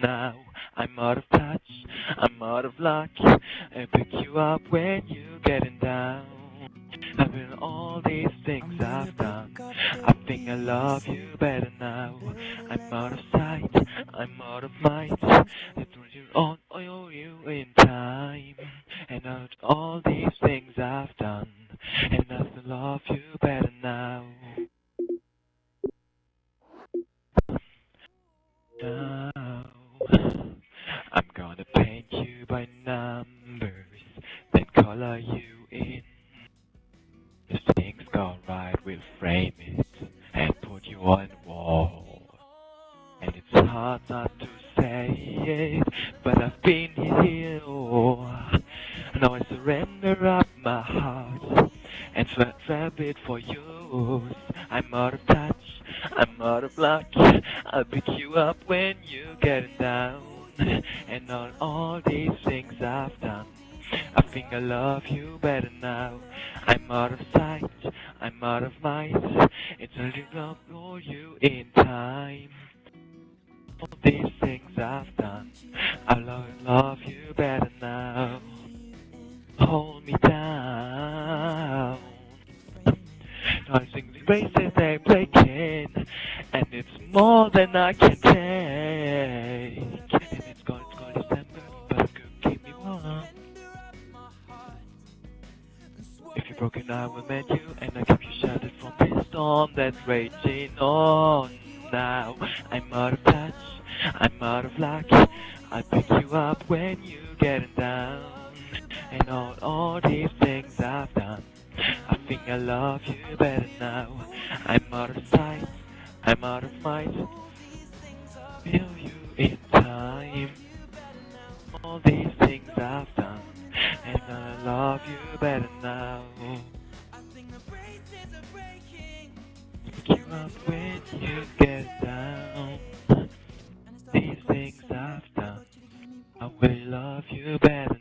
now. I'm out of touch, I'm out of luck. I pick you up when you're getting down. I've been all these things I've done. I think I love you better now. I'm out of sight, I'm out of mind. It's on you in time. And out all these things I've done. And I love you better now. Now I'm gonna paint you by numbers, then color you in. If things go right, we'll frame it and put you on the wall. And it's hard not to say it, but I've been here. Oh, now I surrender up my heart and trap it for yours. I'm out of touch, I'm out of luck. I'll pick you up when you're getting down. And on all these things I've done, I think I love you better now. I'm out of sight, I'm out of mind. It's only love for you in time. All these things I've done, I love you better now. Hold me down. Noising races they breaking, and it's more than I can take. And it's going December, but it could keep me warm. If you're broken, I will mend you, and I keep you sheltered from this storm that's raging on. Now I'm out of touch, I'm out of luck. I pick you up when you're getting down. And all these things I've done, I think I love you better now. I'm out of sight, I'm out of mind. Feel you in time. All these things I've done, and I love you better now. Pick you up when you get down. These things I've done, I will love you better